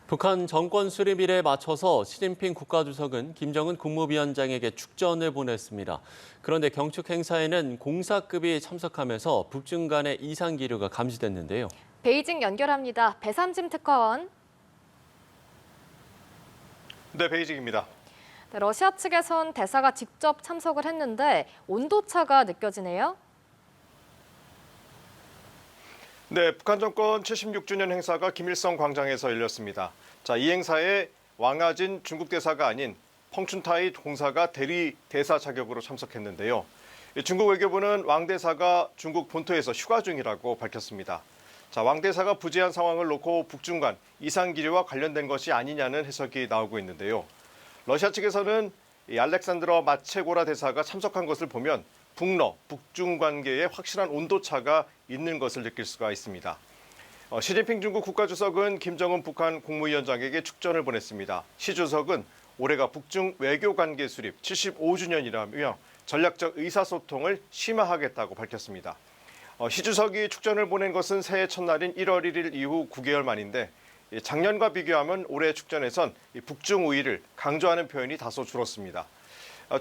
북한 정권 수립일에 맞춰서 시진핑 국가주석은 김정은 국무위원장에게 축전을 보냈습니다. 그런데 경축 행사에는 공사급이 참석하면서 북중 간의 이상 기류가 감지됐는데요. 베이징 연결합니다. 배삼진 특파원. 네, 베이징입니다. 러시아 측에선 대사가 직접 참석을 했는데 온도차가 느껴지네요. 네, 북한 정권 76주년 행사가 김일성 광장에서 열렸습니다. 자, 이 행사에 왕하진 중국 대사가 아닌 펑춘타이 공사가 대리 대사 자격으로 참석했는데요. 중국 외교부는 왕 대사가 중국 본토에서 휴가 중이라고 밝혔습니다. 자, 왕 대사가 부재한 상황을 놓고 북중 간 이상 기류와 관련된 것이 아니냐는 해석이 나오고 있는데요. 러시아 측에서는 알렉산드러 마체고라 대사가 참석한 것을 보면 북러, 북중 관계에 확실한 온도차가 있는 것을 느낄 수가 있습니다. 시진핑 중국 국가주석은 김정은 북한 국무위원장에게 축전을 보냈습니다. 시 주석은 올해가 북중 외교관계 수립 75주년이라며 전략적 의사소통을 심화하겠다고 밝혔습니다. 시 주석이 축전을 보낸 것은 새해 첫날인 1월 1일 이후 9개월 만인데 작년과 비교하면 올해 축전에선 북중 우위를 강조하는 표현이 다소 줄었습니다.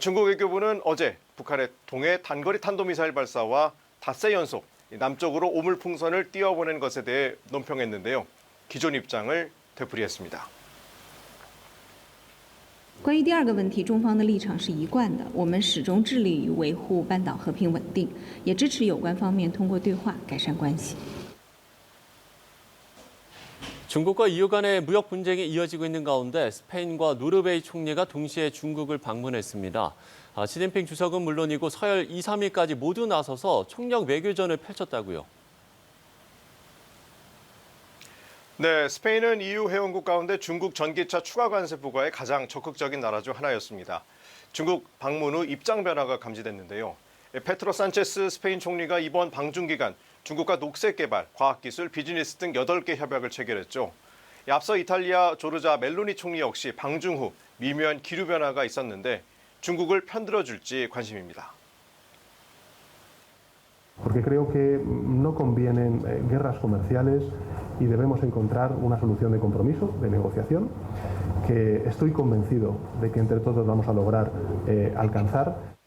중국 외교부는 어제 북한의 동해 단거리 탄도미사일 발사와 닷새 연속 남쪽으로 오물풍선을 띄워보낸 것에 대해 논평했는데요. 기존 입장을 되풀이했습니다. 关于第二个问题，中方的立场是一贯的，我们始终致力于维护半岛和平稳定，也支持有关方面通过对话改善关系。 중국과 EU 간의 무역 분쟁이 이어지고 있는 가운데 스페인과 노르웨이 총리가 동시에 중국을 방문했습니다. 시진핑 주석은 물론이고 서열 2, 3위까지 모두 나서서 총력 외교전을 펼쳤다고요. 네, 스페인은 EU 회원국 가운데 중국 전기차 추가 관세 부과에 가장 적극적인 나라 중 하나였습니다. 중국 방문 후 입장 변화가 감지됐는데요. 페트로 산체스 스페인 총리가 이번 방중 기간 중국과 녹색 개발, 과학기술, 비즈니스 등 8개 협약을 체결했죠. 앞서 이탈리아 조르자 멜로니 총리 역시 방중 후 미묘한 기류 변화가 있었는데 중국을 편들어줄지 관심입니다. Porque creo que no convienen guerras comerciales y debemos encontrar una solución de compromiso, de negociación, que estoy convencido de que entre todos vamos a lograr alcanzar.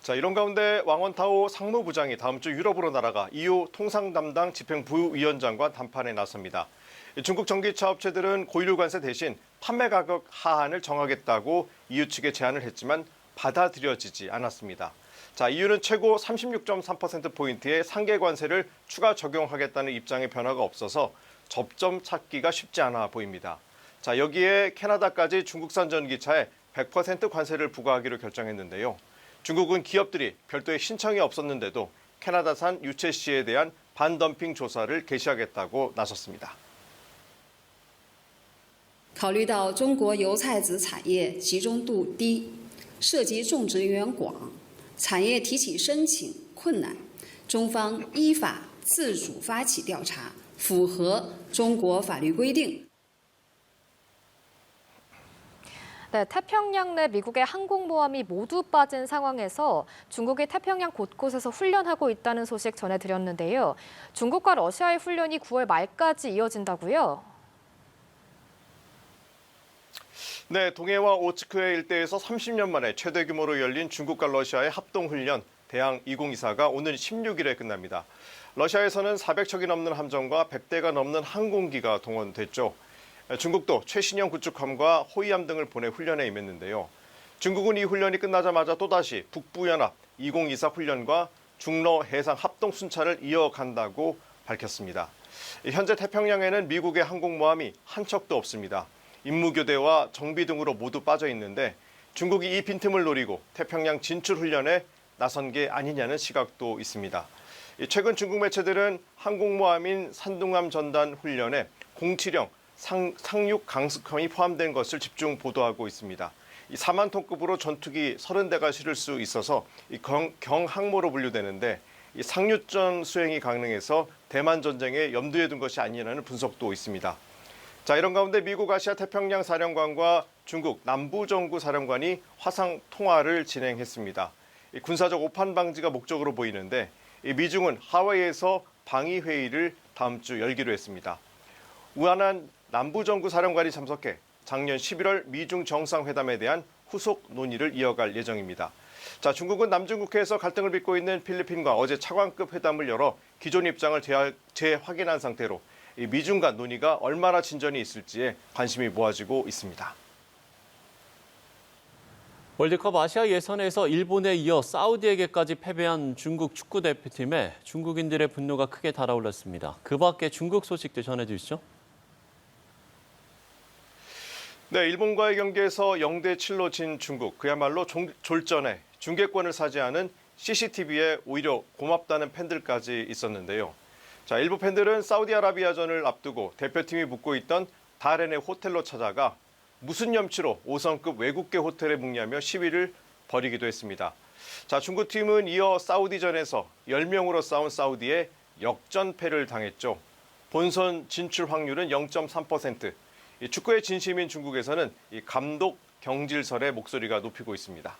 자, 이런 가운데 왕원타오 상무부장이 다음 주 유럽으로 날아가 EU 통상 담당 집행부위원장과談判에 나섭니다. 중국 전기차 업체들은 고유류 관세 대신 판매 가격 하한을 정하겠다고 EU 측에 제안을 했지만 받아들여지지 않았습니다. 자, EU는 최고 36.3%포인트의 상계 관세를 추가 적용하겠다는 입장의 변화가 없어서 접점 찾기가 쉽지 않아 보입니다. 자, 여기에 캐나다까지 중국산 전기차에 100% 관세를 부과하기로 결정했는데요. 중국은 기업들이 별도의 신청이 없었는데도 캐나다산 유채씨에 대한 반덤핑 조사를 개시하겠다고 나섰습니다. 考虑到中国油菜籽产业集中度低，涉及种植园广，产业提起申请困难，中方依法自主发起调查，符合中国法律规定。 네, 태평양 내 미국의 항공모함이 모두 빠진 상황에서 중국이 태평양 곳곳에서 훈련하고 있다는 소식 전해드렸는데요. 중국과 러시아의 훈련이 9월 말까지 이어진다고요? 네, 동해와 오츠크해 일대에서 30년 만에 최대 규모로 열린 중국과 러시아의 합동훈련 대항 2024가 오늘 16일에 끝납니다. 러시아에서는 400척이 넘는 함정과 100대가 넘는 항공기가 동원됐죠. 중국도 최신형 구축함과 호위함 등을 보내 훈련에 임했는데요. 중국은 이 훈련이 끝나자마자 또다시 북부연합 2024 훈련과 중러 해상 합동 순찰을 이어간다고 밝혔습니다. 현재 태평양에는 미국의 항공모함이 한 척도 없습니다. 임무교대와 정비 등으로 모두 빠져 있는데 중국이 이 빈틈을 노리고 태평양 진출 훈련에 나선 게 아니냐는 시각도 있습니다. 최근 중국 매체들은 항공모함인 산둥함 전단 훈련에 07형 상륙 강습함이 포함된 것을 집중 보도하고 있습니다. 이 4만 톤급으로 전투기 30대가 실을 수 있어서 경항모로 분류되는데 이 상륙전 수행이 가능해서 대만 전쟁에 염두에 둔 것이 아니냐는 분석도 있습니다. 자, 이런 가운데 미국 아시아 태평양 사령관과 중국 남부정구 사령관이 화상 통화를 진행했습니다. 이 군사적 오판 방지가 목적으로 보이는데 이 미중은 하와이에서 방위 회의를 다음 주 열기로 했습니다. 우한한 남부정구 사령관이 참석해 작년 11월 미중 정상회담에 대한 후속 논의를 이어갈 예정입니다. 자, 중국은 남중국해에서 갈등을 빚고 있는 필리핀과 어제 차관급 회담을 열어 기존 입장을 재확인한 상태로 이 미중 간 논의가 얼마나 진전이 있을지에 관심이 모아지고 있습니다. 월드컵 아시아 예선에서 일본에 이어 사우디에게까지 패배한 중국 축구 대표팀에 중국인들의 분노가 크게 달아올랐습니다. 그 밖에 중국 소식도 전해주시죠. 네, 일본과의 경기에서 0대7로 진 중국. 그야말로 졸전에 중계권을 차지하는 CCTV에 오히려 고맙다는 팬들까지 있었는데요. 자, 일부 팬들은 사우디아라비아전을 앞두고 대표팀이 묵고 있던 다롄의 호텔로 찾아가 무슨 염치로 5성급 외국계 호텔에 묵냐며 시위를 벌이기도 했습니다. 자, 중국팀은 이어 사우디전에서 10명으로 싸운 사우디에 역전패를 당했죠. 본선 진출 확률은 0.3%. 축구의 진심인 중국에서는 이 감독 경질설의 목소리가 높이고 있습니다.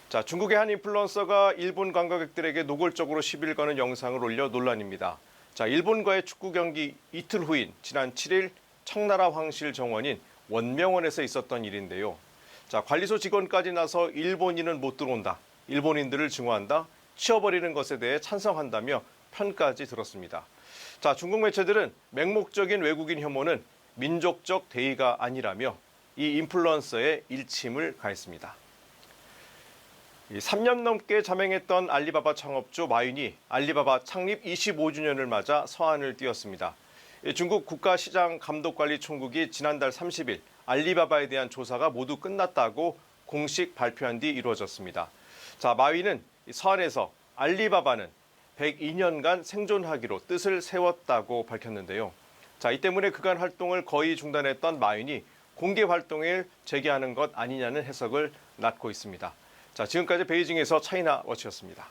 자, 중국의 한 인플루언서가 일본 관광객들에게 노골적으로 시비를 거는 영상을 올려 논란입니다. 자, 일본과의 축구 경기 이틀 후인 지난 7일 청나라 황실 정원인 원명원에서 있었던 일인데요. 자, 관리소 직원까지 나서 일본인은 못 들어온다, 일본인들을 증오한다, 치워버리는 것에 대해 찬성한다며 편까지 들었습니다. 자, 중국 매체들은 맹목적인 외국인 혐오는 민족적 대의가 아니라며 이 인플루언서의 일침을 가했습니다. 3년 넘게 자맹했던 알리바바 창업주 마윈이 알리바바 창립 25주년을 맞아 서한을 띄웠습니다. 중국 국가시장감독관리총국이 지난달 30일 알리바바에 대한 조사가 모두 끝났다고 공식 발표한 뒤 이루어졌습니다. 자, 마윈은 서한에서 알리바바는 102년간 생존하기로 뜻을 세웠다고 밝혔는데요. 자, 이 때문에 그간 활동을 거의 중단했던 마윈이 공개 활동을 재개하는 것 아니냐는 해석을 낳고 있습니다. 자, 지금까지 베이징에서 차이나워치였습니다.